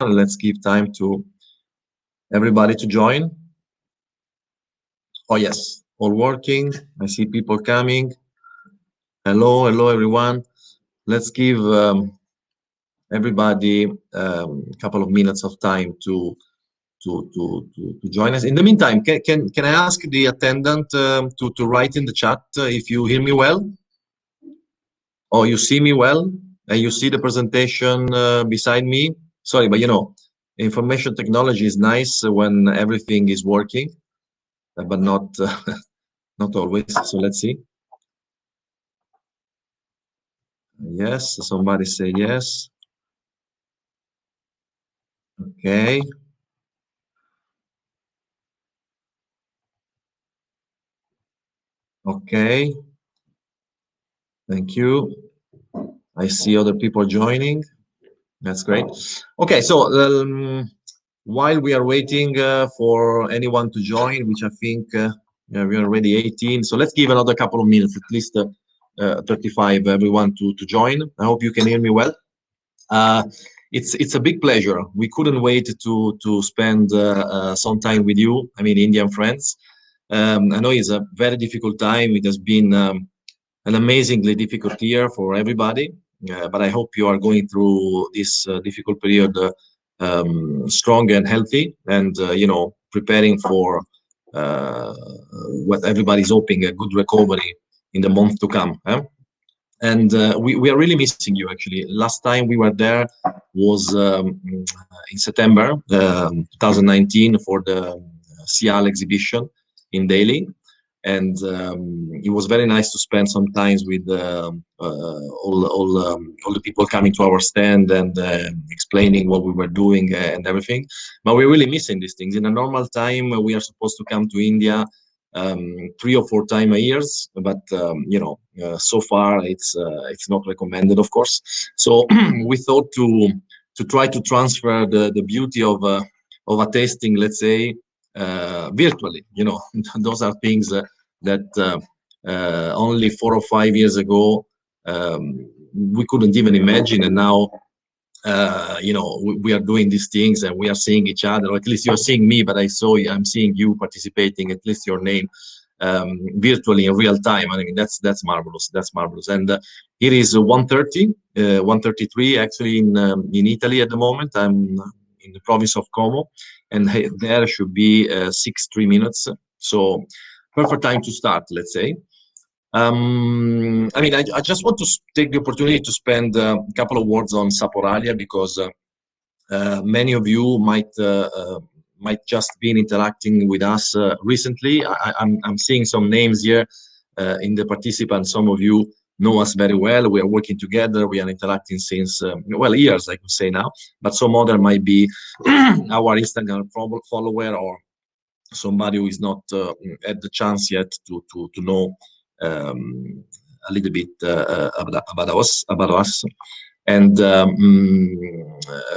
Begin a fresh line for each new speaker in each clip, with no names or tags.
Let's give time to everybody to join. Oh, yes, all working. I see people coming. Hello, hello, everyone. Let's give everybody a couple of minutes of time to join us. In the meantime, can I ask the attendant to write in the chat if you hear me well? Or you see me well? And you see the presentation beside me? Sorry, but information technology is nice when everything is working, but not not always. So let's see. Yes, somebody say yes. Okay. Okay. Thank you. I see other people joining. That's great. Okay, so while we are waiting for anyone to join, which I think yeah, we are already 18, so let's give another couple of minutes, at least 35, everyone to join. I hope you can hear me well. Uh, it's a big pleasure. We couldn't wait to spend some time with you. I mean, Indian friends. I know it's a very difficult time. It has been an amazingly difficult year for everybody. But I hope you are going through this difficult period strong and healthy, and preparing for uh, what everybody's hoping, a good recovery in the month to come. And we are really missing you, actually. Last time we were there was in September 2019 for the Sial exhibition in Delhi. And it was very nice to spend some times with all the people coming to our stand and explaining what we were doing and everything. But we're really missing these things. In a normal time, we are supposed to come to India 3 or 4 times a year, but so far it's not recommended, of course. So we thought to try to transfer the beauty of a tasting, let's say, virtually. Those are things that only 4 or 5 years ago we couldn't even imagine, and now we are doing these things and we are seeing each other, or at least you're seeing me, but I'm seeing you participating, at least your name, virtually in real time. I mean, that's marvelous. That's marvelous. And it is 1:30, 1:33 actually in Italy at the moment. I'm in the province of Como, and there should be 3 minutes. So perfect time to start, let's say. I mean, I just want to take the opportunity to spend a couple of words on Saporalia, because many of you might just been interacting with us recently. I'm seeing some names here in the participants. Some of you know us very well. We are working together. We are interacting since years, I could say now. But some other might be our Instagram follower, or somebody who is not had the chance yet to know a little bit about us. And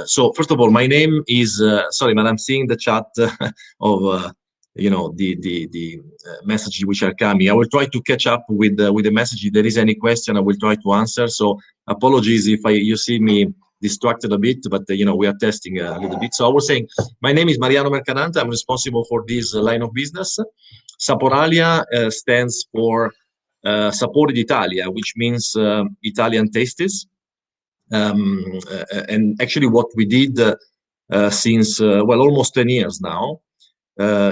so, first of all, my name is sorry, but I'm seeing the chat of the messages which are coming. I will try to catch up with the message. If there is any question, I will try to answer. So apologies if you see me distracted a bit, but we are testing a little bit. So I was saying, my name is Mariano Mercadante. I'm responsible for this line of business. Saporalia stands for Sapori d'Italia, which means Italian tastes. And actually what we did since almost 10 years now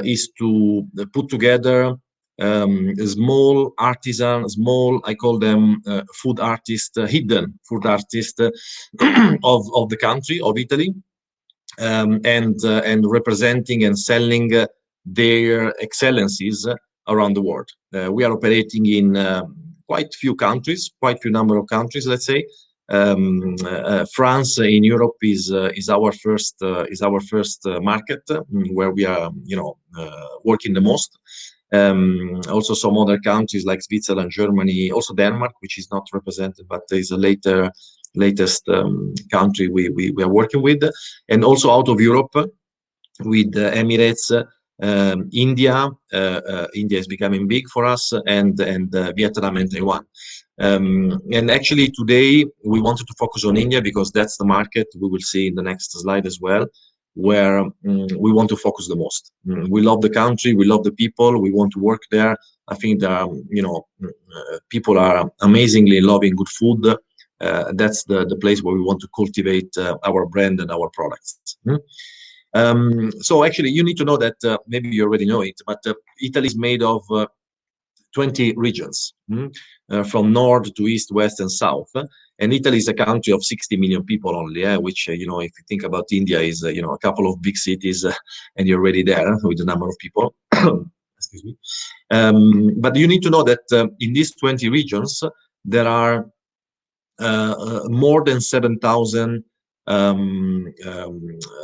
is to put together small artisan, I call them food artists, hidden food artists of the country of Italy, and representing and selling their excellencies around the world. We are operating in quite few countries, quite few number of countries, let's say. France in Europe is our first market, where we are working the most. Also some other countries like Switzerland, Germany, also Denmark, which is not represented, but is a latest country we are working with, and also out of Europe with Emirates, India. India is becoming big for us, and Vietnam and Taiwan. And actually today we wanted to focus on India because that's the market we will see in the next slide as well, where we want to focus the most. We love the country, we love the people, we want to work there. I think that, people are amazingly loving good food. That's the place where we want to cultivate our brand and our products. So actually, you need to know that maybe you already know it, but Italy is made of 20 regions, from north to east, west, and south. And Italy is a country of 60 million people only, which, if you think about India, is, a couple of big cities, and you're already there with the number of people. Excuse me. But you need to know that in these 20 regions, there are more than 7,000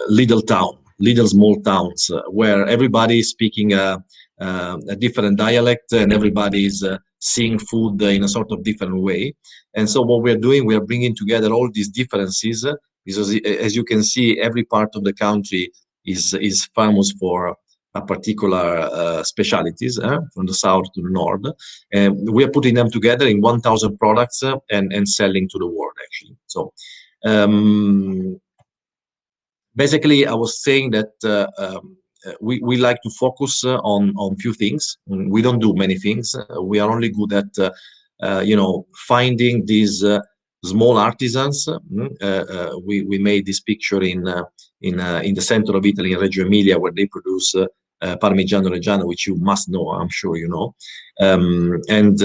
little small towns, where everybody is speaking a different dialect, and everybody is seeing food in a sort of different way. And so what we're doing, we are bringing together all these differences, because as you can see, every part of the country is famous for a particular specialities, from the south to the north. And we are putting them together in 1,000 products, and selling to the world, actually. So basically, I was saying that we like to focus on few things. We don't do many things. We are only good at finding these small artisans. We made this picture in the center of Italy, in Reggio Emilia, where they produce Parmigiano Reggiano, which you must know, I'm sure you know. And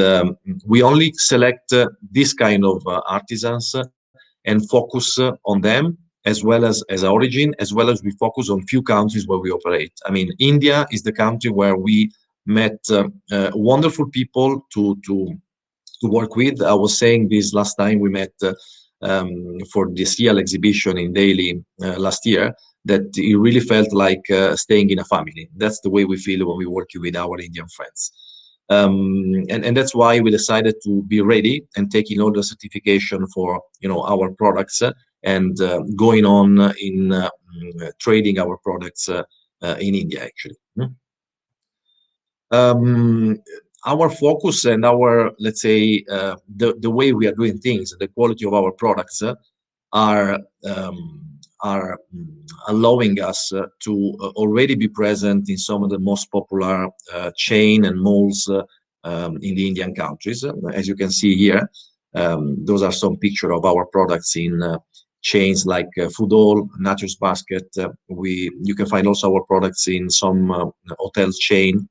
we only select this kind of artisans and focus on them, as well as origin, as well as we focus on few countries where we operate. I mean, India is the country where we met wonderful people to work with. I was saying this last time we met for the CL exhibition in Delhi last year, that it really felt like staying in a family. That's the way we feel when we work with our Indian friends. And that's why we decided to be ready and taking all the certification for our products, and going on in trading our products in India, actually. Our focus and our, let's say, the way we are doing things, the quality of our products are allowing us to already be present in some of the most popular chain and malls in the Indian countries. As you can see here, those are some pictures of our products in chains like Food Hall, Nature's Basket. You can find also our products in some hotel chain.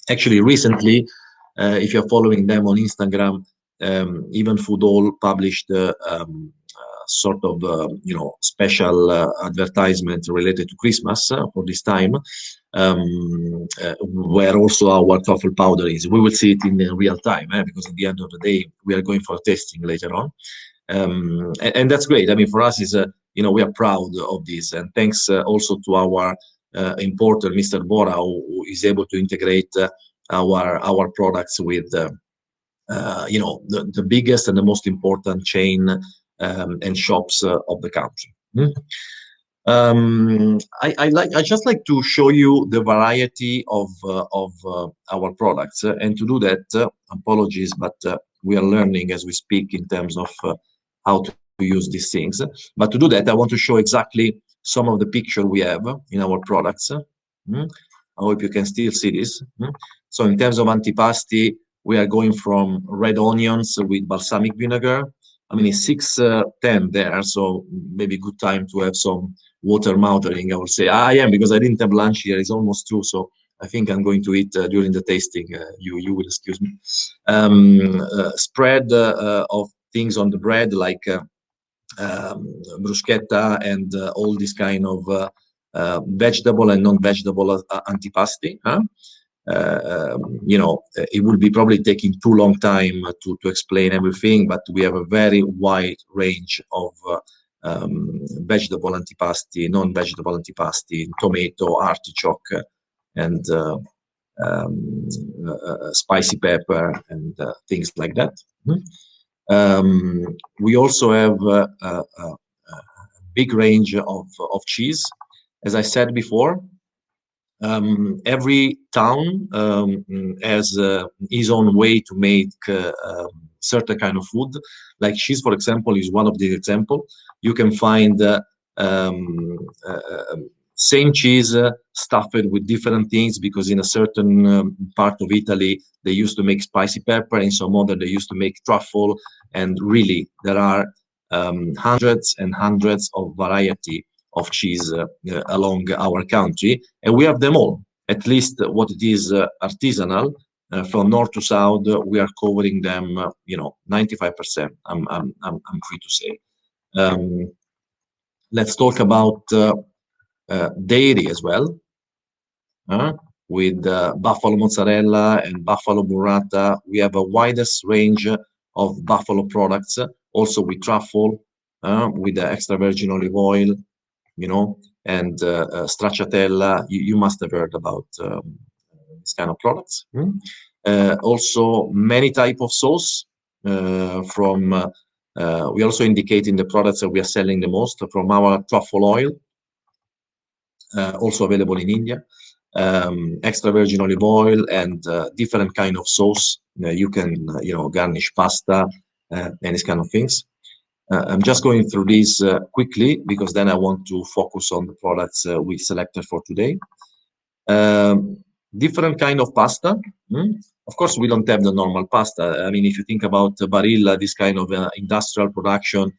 Actually, recently, if you're following them on Instagram, even Food Hall published sort of special advertisement related to Christmas for this time, where also our truffle powder is. We will see it in real time, because at the end of the day, we are going for testing later on. And that's great. I mean, for us, is we are proud of this, and thanks also to our importer, Mr. Bora, who is able to integrate our products with the biggest and the most important chain and shops of the country. I just like to show you the variety of our products, and to do that, apologies, but we are learning as we speak in terms of how to use these things. But to do that, I want to show exactly some of the picture we have in our products. I hope you can still see this. So in terms of antipasti, we are going from red onions with balsamic vinegar. I mean, it's 6:10 there, so maybe good time to have some water mouthing, I would say. I am, because I didn't have lunch here. It's almost 2, so I think I'm going to eat during the tasting. You will excuse me. Spread of things on the bread, like bruschetta and all this kind of vegetable and non-vegetable antipasti. It would be probably taking too long time to explain everything, but we have a very wide range of vegetable antipasti, non-vegetable antipasti, tomato, artichoke, and spicy pepper, and things like that. We also have a big range of cheese, as I said before. Every town has his own way to make certain kind of food. Like cheese, for example, is one of the example. You can find um, uh, same cheese stuffed with different things, because in a certain part of Italy they used to make spicy pepper, in some other they used to make truffle, and really there are hundreds and hundreds of variety of cheese along our country, and we have them all. At least what it is artisanal, from north to south, we are covering them. 95%. I'm free to say. Um, let's talk about dairy as well, with buffalo mozzarella and buffalo burrata. We have a widest range of buffalo products, also with truffle, with the extra virgin olive oil, and stracciatella. You must have heard about this kind of products. Also, many type of sauce from. We also indicate in the products that we are selling the most from our truffle oil, also available in India. Extra virgin olive oil and different kind of sauce. You can, garnish pasta and these kind of things. I'm just going through these quickly, because then I want to focus on the products we selected for today. Different kind of pasta. Of course, we don't have the normal pasta. I mean, if you think about Barilla, this kind of industrial production,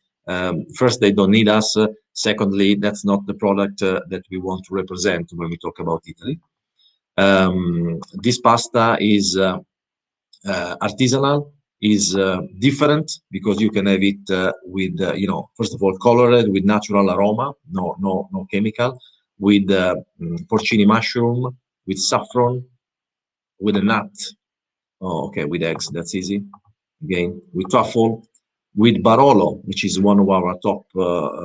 first, they don't need us. Secondly, that's not the product that we want to represent when we talk about Italy. This pasta is artisanal, is different, because you can have it with, first of all, colored with natural aroma, no chemical, with porcini mushroom, with saffron, with a nut. Oh, okay, with eggs, that's easy. Again, with truffle, with Barolo, which is one of our top,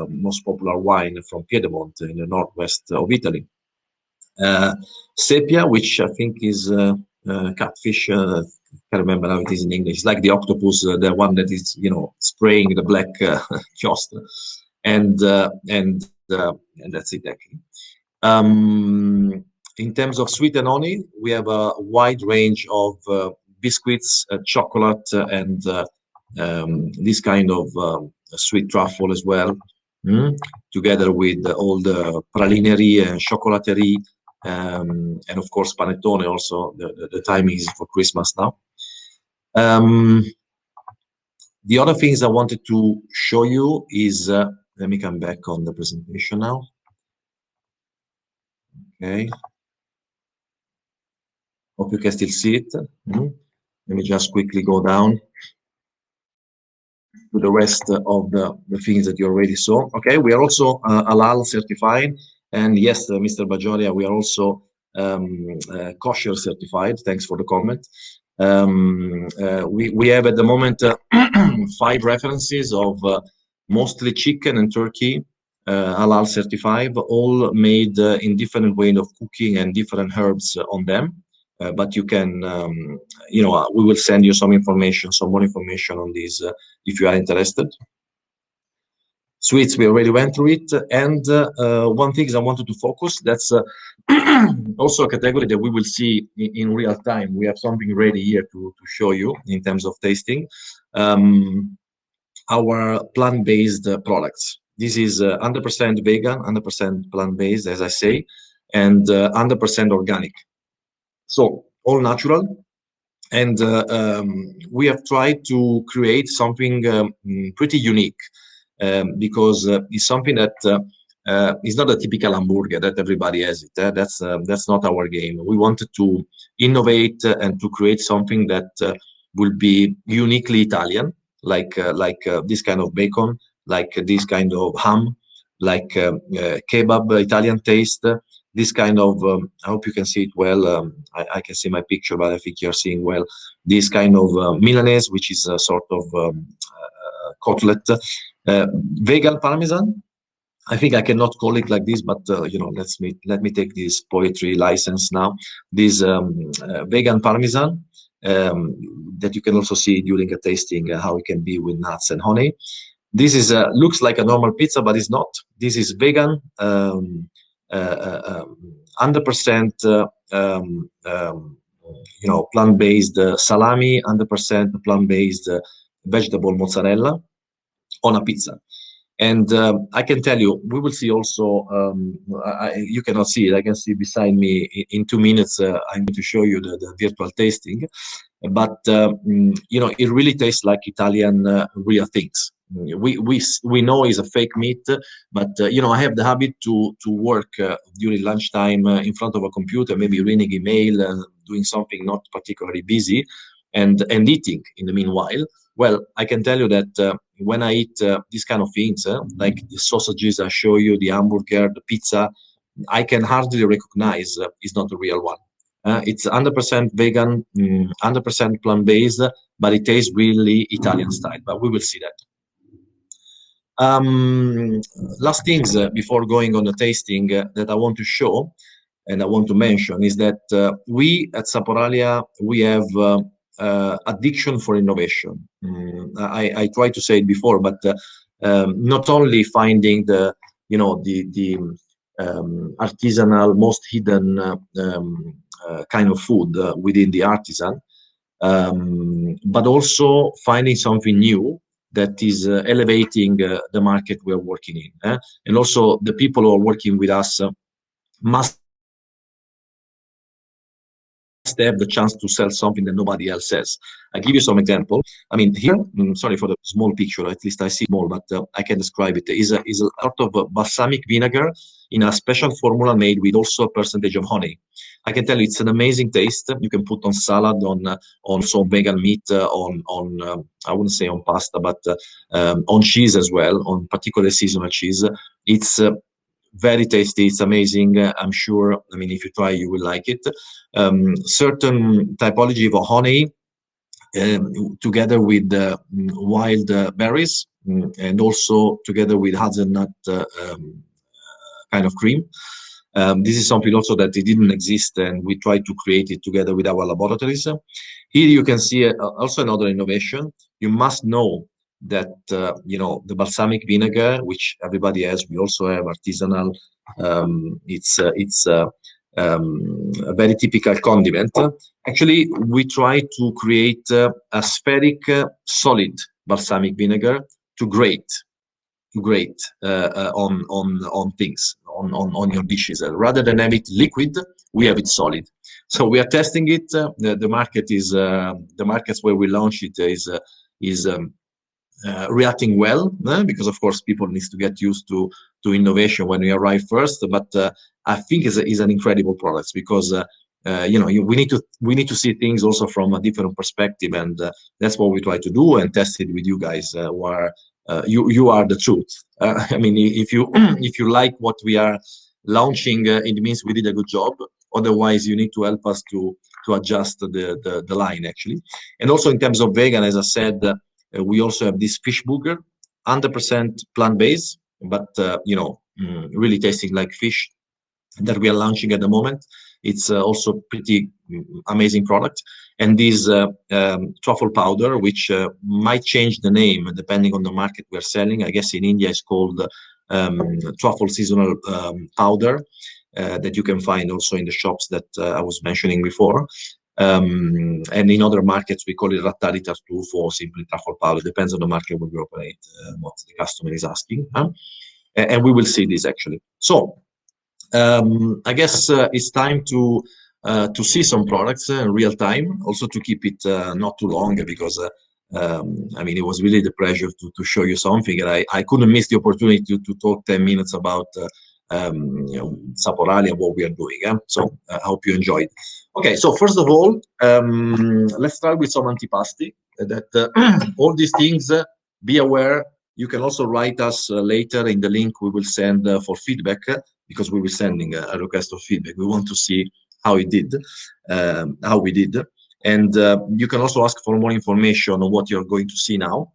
most popular wine from Piedmont in the northwest of Italy. Sepia, which I think is catfish. Can't remember how it is in English. It's like the octopus, the one that is, spraying the black kiosk, and that's it actually. In terms of sweet and honey, we have a wide range of biscuits, chocolate, and this kind of sweet truffle as well, together with all the pralinerie and chocolaterie, and of course panettone. Also, the time is for Christmas now. The other things I wanted to show you is, let me come back on the presentation now. Okay. Hope you can still see it. Let me just quickly go down to the rest of the things that you already saw. Okay, we are also halal certified, and yes, Mr. Bajoria, we are also kosher certified. Thanks for the comment. We have at the moment 5 references of mostly chicken and turkey, halal certified, all made in different way of cooking and different herbs on them. But you can, we will send you some more information on this if you are interested. Sweets, we already went through it. And one thing I wanted to focus, that's also a category that we will see in real time. We have something ready here to show you in terms of tasting. Our plant-based products. This is 100% vegan, 100% plant-based, as I say, and 100% organic. So all natural. And we have tried to create something pretty unique, because it's something that is not a typical hamburger that everybody has it. That's not our game. We wanted to innovate and to create something that will be uniquely Italian, like this kind of bacon, like this kind of ham, like kebab Italian taste. This kind of, I hope you can see it well. I can see my picture, but I think you're seeing well. This kind of Milanese, which is a sort of cutlet, vegan parmesan. I think I cannot call it like this, but let me take this poetry license now. This vegan parmesan that you can also see during a tasting how it can be with nuts and honey. This is looks like a normal pizza, but it's not. This is vegan 100% plant-based salami, 100% plant-based vegetable mozzarella on a pizza. And I can tell you, we will see also, you cannot see it, I can see beside me in 2 minutes, I'm going to show you the virtual tasting. But, it really tastes like Italian real things. We know it's a fake meat, but, I have the habit to work during lunchtime in front of a computer, maybe reading email, doing something not particularly busy, and eating in the meanwhile. Well, I can tell you that when I eat these kind of things, like the sausages I show you, the hamburger, the pizza, I can hardly recognize it's not the real one. It's 100% vegan, 100% plant-based, but it tastes really Italian style. But we will see that. Last things before going on the tasting that I want to show and I want to mention is that we at Saporalia, we have addiction for innovation. I tried to say it before, but not only finding the artisanal, most hidden kind of food within the artisan, but also finding something new that is elevating the market we're working in. And also the people who are working with us must have the chance to sell something that nobody else has. I give you some example. I mean, here, sorry for the small picture, at least I see small, but I can describe it. Is a sort of balsamic vinegar in a special formula made with also a percentage of honey. I can tell you it's an amazing taste. You can put on salad, on some vegan meat, on I wouldn't say on pasta, but on cheese as well, on particular seasonal cheese. It's very tasty. It's amazing. I'm sure. I mean, if you try, you will like it. Certain typology of honey, together with wild berries, and also together with hazelnut kind of cream. This is something also that it didn't exist, and we tried to create it together with our laboratories. Here you can see also another innovation. You must know that the balsamic vinegar, which everybody has, we also have artisanal. It's a very typical condiment. Actually, we try to create a spheric, solid balsamic vinegar to grate on things, on your dishes. Rather than have it liquid, we have it solid. So we are testing it. The market is the markets where we launch it is reacting well, because of course people need to get used to innovation when we arrive first. But I think is an incredible product because we need to see things also from a different perspective, and that's what we try to do and test it with you guys who are you are the truth. I mean, if you like what we are launching, it means we did a good job. Otherwise, you need to help us to adjust the line actually. And also in terms of vegan, as I said, we also have this fish burger, 100% plant-based, but really tasting like fish, that we are launching at the moment. It's also pretty amazing product. And this truffle powder, which might change the name depending on the market we're selling. I guess in India it's called truffle seasonal powder, that you can find also in the shops that I was mentioning before. And in other markets, we call it rattari tartufo or simply truffle powder. Depends on the market where we operate, what the customer is asking. And we will see this actually. So I guess it's time to see some products in real time, also to keep it not too long, because I mean, it was really the pleasure to show you something, and I couldn't miss the opportunity to talk 10 minutes about Saporalia and what we are doing. So I hope you enjoyed. Okay, so first of all, let's start with some antipasti. That all these things, be aware. You can also write us later in the link we will send for feedback, because we will sending a request of feedback. We want to see how we did. And you can also ask for more information on what you're going to see now.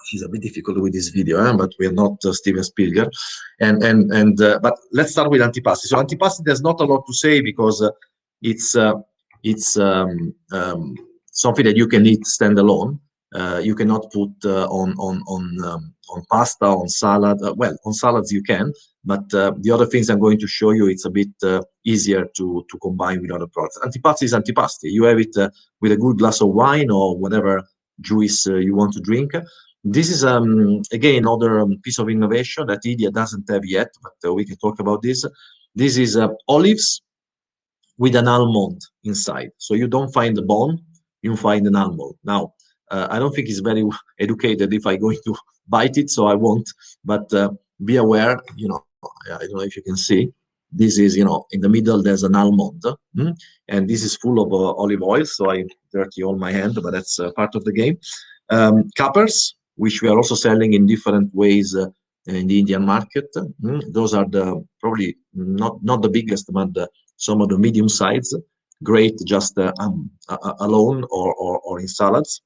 She's a bit difficult with this video, but we are not Steven Spielberg. But let's start with antipasti. So antipasti, there's not a lot to say because it's something that you can eat standalone. You cannot put on pasta, on salad. Well, on salads you can, but the other things I'm going to show you, it's a bit easier to combine with other products. Antipasti is antipasti. You have it with a good glass of wine or whatever juice you want to drink. This is again another piece of innovation that India doesn't have yet, but we can talk about this. This is olives with an almond inside. So you don't find the bone, you find an almond. Now, I don't think it's very educated if I'm going to bite it, so I won't. But be aware, I don't know if you can see. This is, in the middle, there's an almond, and this is full of olive oil, so I dirty all my hand, but that's part of the game. Capers, which we are also selling in different ways in the Indian market. Those are the probably not the biggest, but some of the medium size. Great, just alone or in salads.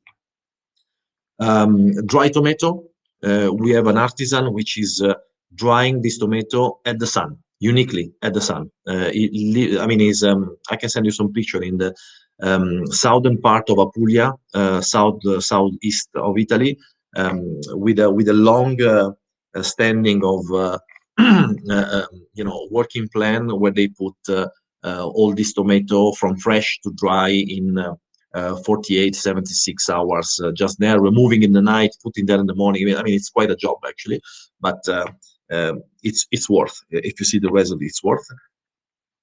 Dry tomato. We have an artisan which is drying this tomato at the sun, uniquely at the sun. I can send you some picture in the southern part of Apulia, southeast of Italy, with a long standing of working plan where they put all this tomato from fresh to dry in 48, 76 hours just there, removing in the night, putting there in the morning. I mean, it's quite a job actually, but it's worth. If you see the result, it's worth.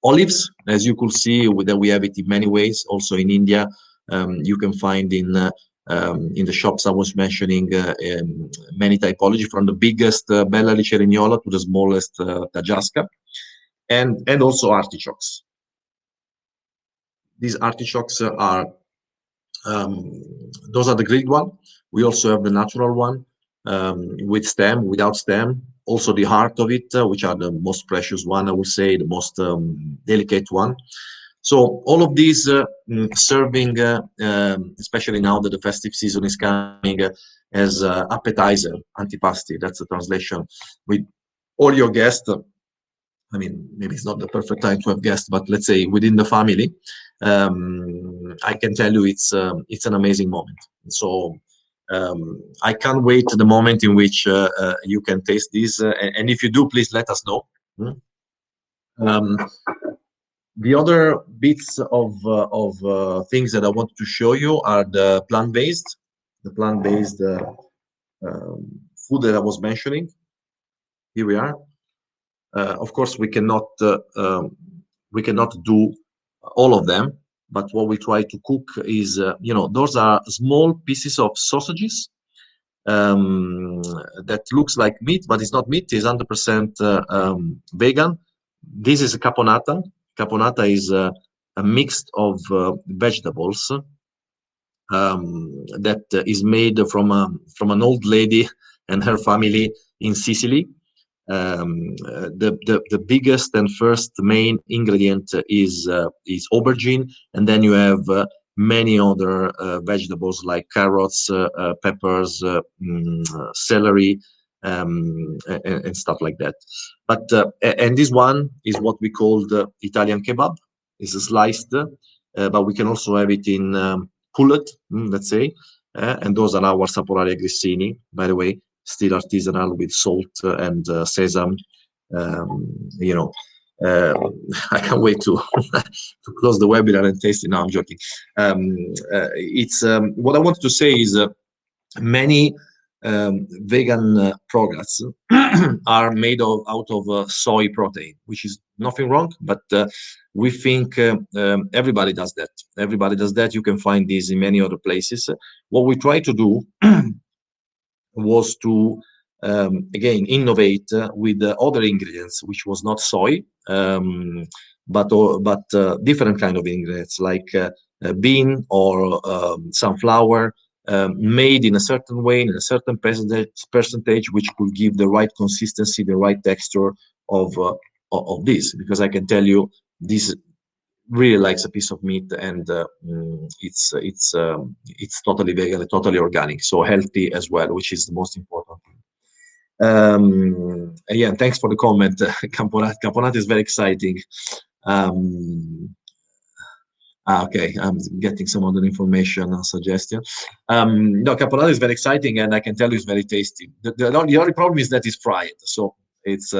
Olives, as you could see, we have it in many ways. Also in India, you can find in the shops I was mentioning many typology, from the biggest Bella Ricerignola to the smallest Tajasca, and also artichokes. These artichokes are those are the grilled one. We also have the natural one with stem, without stem. Also the heart of it, which are the most precious one, I would say, the most delicate one. So all of these serving, especially now that the festive season is coming, as appetizer, antipasti, that's the translation, with all your guests. I mean, maybe it's not the perfect time to have guests, but let's say within the family, I can tell you it's an amazing moment. So I can't wait to the moment in which you can taste this, and if you do, please let us know. The other bits of things that I wanted to show you are the plant-based food that I was mentioning. Here we are. Of course, we cannot do all of them, but what we try to cook is, those are small pieces of sausages that looks like meat, but it's not meat. It's 100% vegan. This is a caponata. Caponata is a mix of vegetables that is made from an old lady and her family in Sicily. The biggest and first main ingredient is aubergine, and then you have many other vegetables like carrots, peppers, celery, and stuff like that. But and this one is what we call the Italian kebab. It's sliced, but we can also have it in pulled, let's say, and those are our Saporalia grissini, by the way, still artisanal with salt and sesame. I can't wait to to close the webinar and taste it. No, I'm joking. It's what I wanted to say is many vegan products are made out of soy protein, which is nothing wrong, but we think everybody does that. Everybody does that. You can find this in many other places. What we try to do was to again innovate with other ingredients, which was not soy, but different kind of ingredients like bean or sunflower, made in a certain way, in a certain percentage, which could give the right consistency, the right texture of this. Because I can tell you, this really likes a piece of meat, and it's totally vegan, totally organic, so healthy as well, which is the most important thing. Yeah, thanks for the comment. Caponata is very exciting. Ah, okay, I'm getting some other information suggestion. No, caponata is very exciting, and I can tell you it's very tasty. The only problem is that it's fried. So it's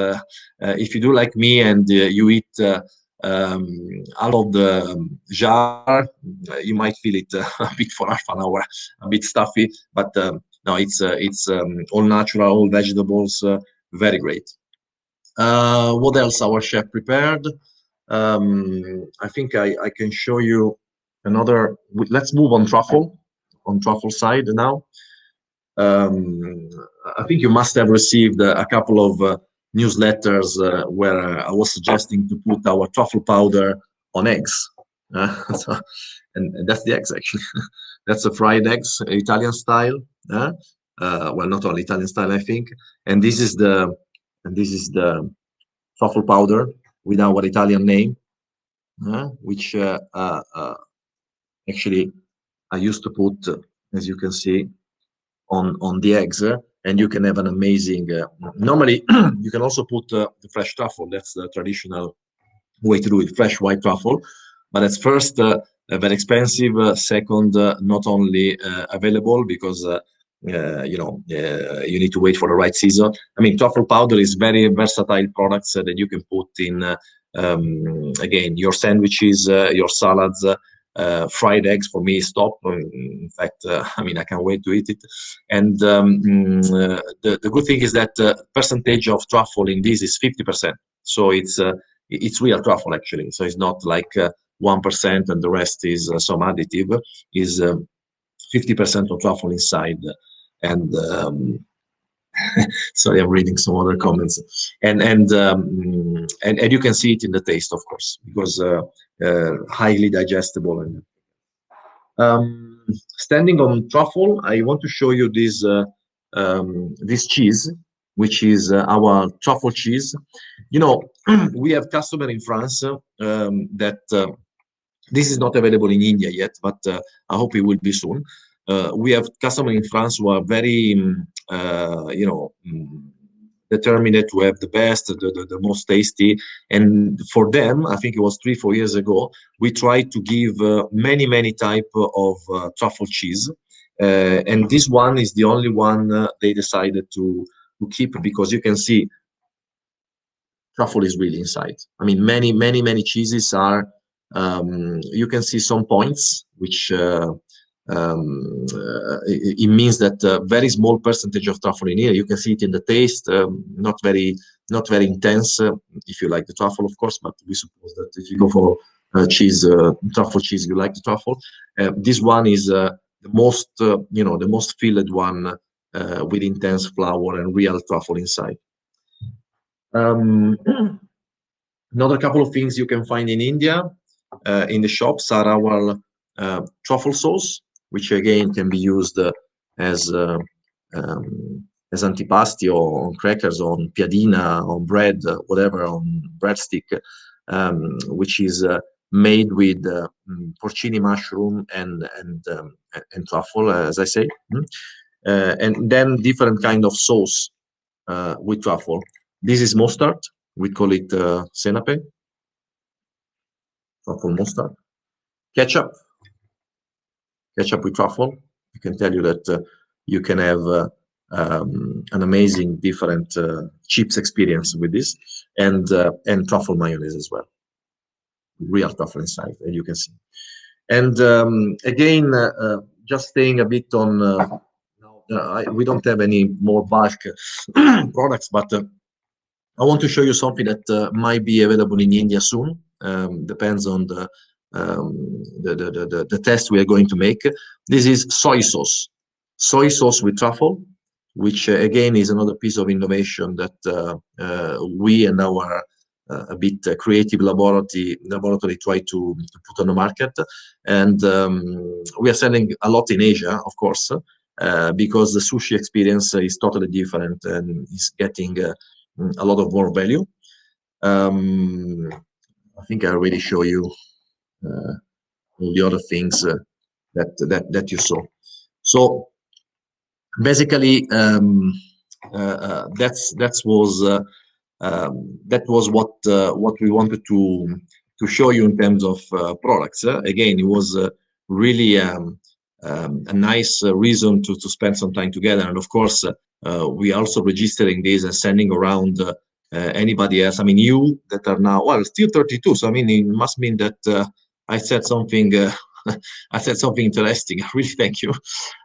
if you do like me and you eat half of the jar, you might feel it a bit for half an hour, a bit stuffy. But no, it's all natural, all vegetables, very great. What else our chef prepared? I think I can show you another. Let's move on truffle side now. Um, I think you must have received a couple of newsletters where I was suggesting to put our truffle powder on eggs. So, and that's the eggs actually. That's a fried eggs, Italian style. Well, not only Italian style, I think. And this is the truffle powder with our Italian name, which actually I used to put, as you can see, on the eggs, and you can have an amazing. Normally, you can also put the fresh truffle. That's the traditional way to do it, fresh white truffle. But it's first very expensive. Second, not only available because you need to wait for the right season. I mean, truffle powder is very versatile products that you can put in again your sandwiches, your salads. Fried eggs for me is top. In fact, I mean, I can't wait to eat it. And the good thing is that percentage of truffle in this is 50%. So it's real truffle actually. So it's not like 1% and the rest is some additive. Is 50% of truffle inside. And sorry, I'm reading some other comments. And you can see it in the taste, of course, because highly digestible. And standing on truffle, I want to show you this cheese, which is our truffle cheese. You know, we have customer in France that this is not available in India yet, but I hope it will be soon. We have customer in France who are very, determined to have the best, the most tasty. And for them, I think it was 3, 4 years ago, we tried to give many type of truffle cheese. And this one is the only one they decided to keep because you can see truffle is really inside. I mean, many cheeses are. You can see some points, which it means that very small percentage of truffle in here. You can see it in the taste, not very intense. If you like the truffle, of course, but we suppose that if you go for cheese, truffle cheese, you like the truffle. This one is the most filled one with intense flour and real truffle inside. Um, Another couple of things you can find in India in the shops are our truffle sauce, which again can be used as uh, as antipasti or on crackers, on piadina, on bread, whatever, on breadstick, which is made with porcini mushroom and truffle, as I say. And then different kind of sauce with truffle. This is mustard. We call it senape, truffle mustard. Ketchup, ketchup with truffle. I can tell you that you can have an amazing different chips experience with this, and truffle mayonnaise as well. Real truffle inside, and you can see. And again, just staying a bit on. We don't have any more bulk products, but I want to show you something that might be available in India soon. Depends on the test we are going to make. This is soy sauce with truffle, which again is another piece of innovation that we and our a bit creative laboratory try to put on the market. And we are selling a lot in Asia, of course, because the sushi experience is totally different and is getting a lot of more value. I think I already show you all the other things that you saw. So basically, that was what we wanted to to show you in terms of products. Again, it was really a nice reason to spend some time together. And of course, we are also registering this and sending around anybody else. I mean, you that are now, well, still 32. So, I mean, it must mean that I said something. I said something interesting. Really, thank you.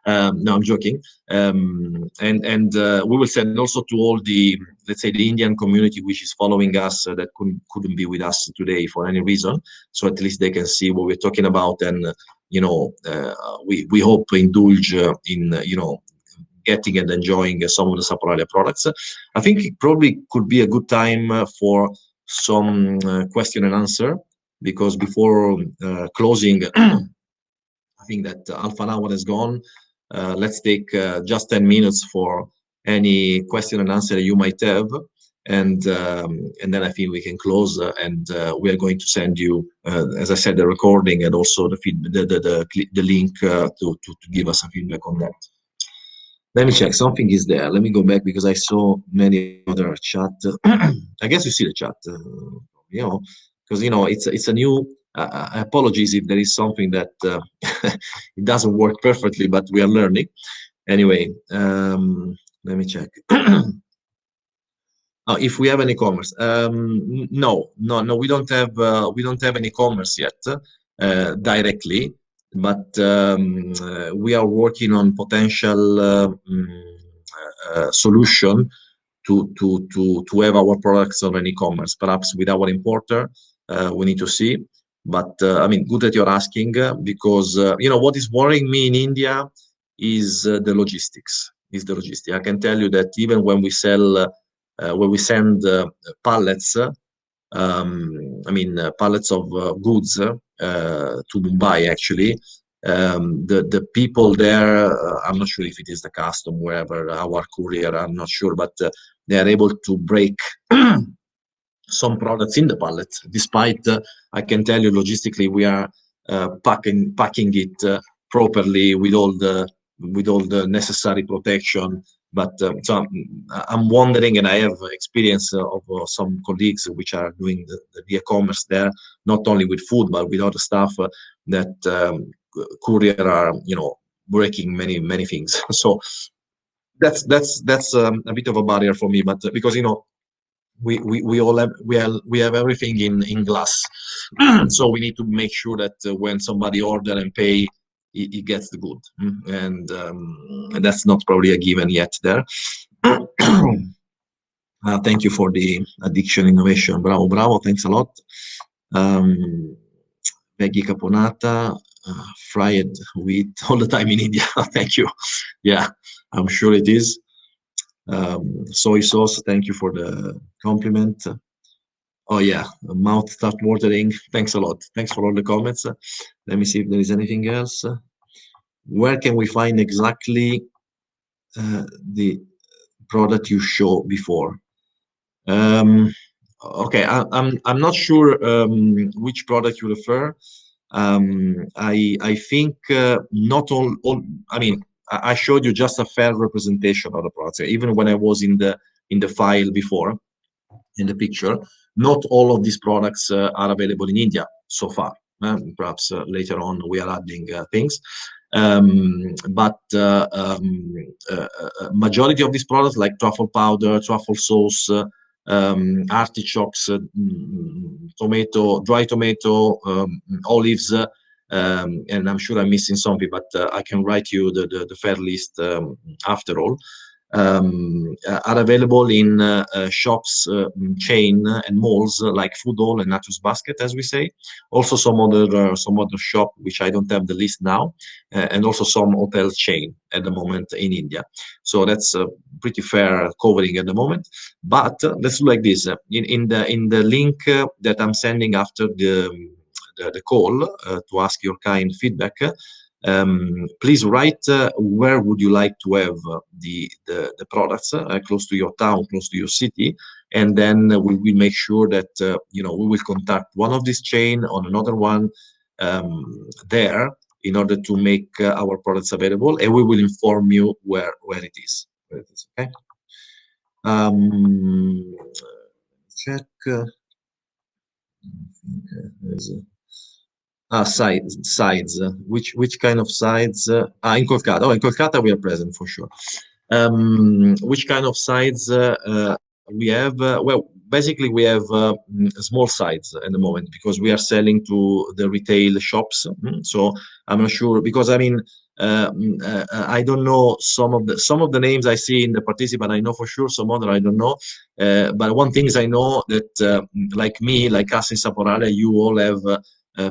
No, I'm joking. And we will send also to all the, let's say, the Indian community which is following us that couldn't be with us today for any reason. So at least they can see what we're talking about, and we hope to indulge in getting and enjoying some of the Saporalia products. I think it probably could be a good time for some question and answer, because before closing, I think that half an hour has gone. Let's take just 10 minutes for any question and answer you might have, and then I think we can close. And we are going to send you, as I said, the recording and also the link to give us a feedback on that. Let me check. Something is there. Let me go back because I saw many other chat. I guess you see the chat, because it's a new. Apologies if there is something that it doesn't work perfectly, but we are learning. Anyway, let me check. If we have any commerce, no, we don't have any commerce yet directly, but we are working on potential solution to have our products on an e-commerce, perhaps with our importer. We need to see. But I mean, good that you're asking, because what is worrying me in India is the logistics. I can tell you that even when we send pallets, pallets of goods to Mumbai, actually, the people there, I'm not sure if it is the custom, wherever our courier, I'm not sure, but they are able to break some products in the pallet, despite I can tell you logistically we are packing it properly with all the necessary protection. But so I'm wondering, and I have experience of some colleagues which are doing the e-commerce there, not only with food but with other stuff, that courier are breaking many things. So that's a bit of a barrier for me, but because we have everything in glass, so we need to make sure that when somebody order and pay, he gets the good, and that's not probably a given yet there. Thank you for the addiction innovation. Bravo, thanks a lot. Veggie Caponata, fried wheat all the time in India. Thank you. Yeah, I'm sure it is. Soy sauce, thank you for the compliment. Oh yeah, mouth start watering. Thanks a lot. Thanks for all the comments. Let me see if there is anything else. Where can we find exactly the product you showed before? Okay, I'm not sure which product you refer. I think not all. I mean, I showed you just a fair representation of the product. Even when I was in the file before, in the picture, not all of these products are available in India so far. Perhaps later on we are adding things. But majority of these products, like truffle powder, truffle sauce, artichokes, dry tomato, olives, and I'm sure I'm missing something, but I can write you the fair list after all. Are available in shops, chain and malls like Food Hall and Natus Basket, as we say. Also some other shop which I don't have the list now, and also some hotel chain at the moment in India. So that's pretty fair covering at the moment. But let's do like this: in the link that I'm sending after the call to ask your kind feedback. Please write where would you like to have the products, close to your town, close to your city, and then we will make sure that we will contact one of this chain on another one there in order to make our products available, and we will inform you where it is. Okay. Check. There's sides. Which kind of sides? In Kolkata. Oh, in Kolkata we are present for sure. Which kind of sides we have? Well, basically we have small sides at the moment because we are selling to the retail shops. So I'm not sure because I mean I don't know some of the names I see in the participant. I know for sure some other I don't know. But one thing is I know that like me, like us in Saporalia, you all have.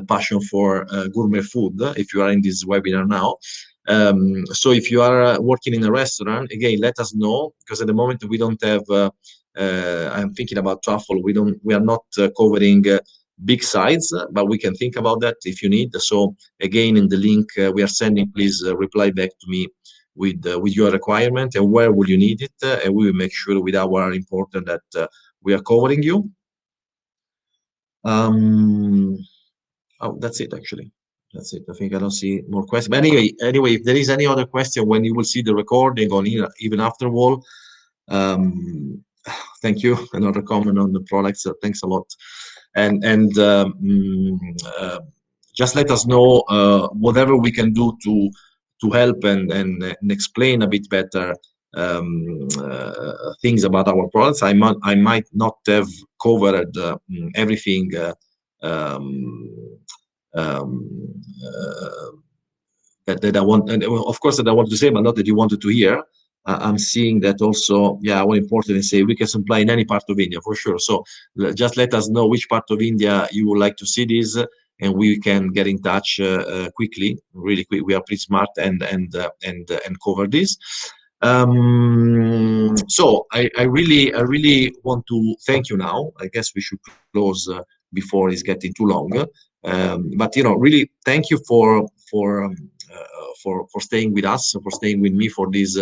Passion for gourmet food if you are in this webinar now. So if you are working in a restaurant, again, let us know because at the moment we don't have. I'm thinking about truffle. We are not covering big sides, but we can think about that if you need. So again, in the link we are sending, please reply back to me with your requirement and where will you need it, and we will make sure with our important that we are covering you. Um, Oh, that's it actually. That's it. I think I don't see more questions. But anyway, if there is any other question when you will see the recording or even afterward, um, thank you. Another comment on the products. Thanks a lot. And just let us know whatever we can do to help and explain a bit better things about our products. I might not have covered everything. Um, um, uh, that I want, and of course that I want to say, but not that you wanted to hear. I'm seeing that also. Yeah, what important is say we can supply in any part of India for sure. So just let us know which part of India you would like to see this, and we can get in touch quickly, really quick. We are pretty smart and cover this. So I really want to thank you now. I guess we should close before it's getting too long. But really, thank you for staying with us, for staying with me for these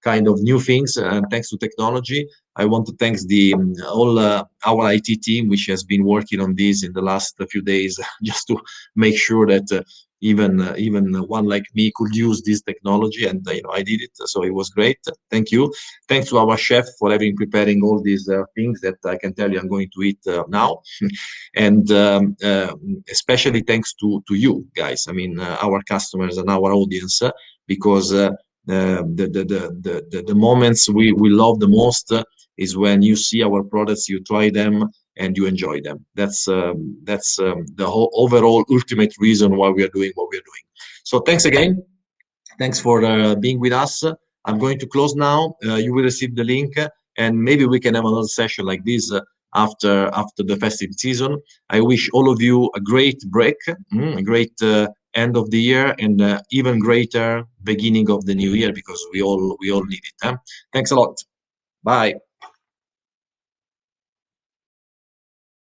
kind of new things. And thanks to technology, I want to thank the all our IT team, which has been working on this in the last few days, just to make sure that even one like me could use this technology, and I did it, so it was great. Thank you. Thanks to our chef for having preparing all these things that I can tell you I'm going to eat now. And especially thanks to you guys. I mean, our customers and our audience, because the moments we love the most is when you see our products, you try them, and you enjoy them. That's the whole overall ultimate reason why we are doing what we are doing. So thanks again. Thanks for being with us. I'm going to close now. You will receive the link, and maybe we can have another session like this after the festive season. I wish all of you a great break, a great end of the year, and even greater beginning of the new year because we all need it. Huh? Thanks a lot. Bye.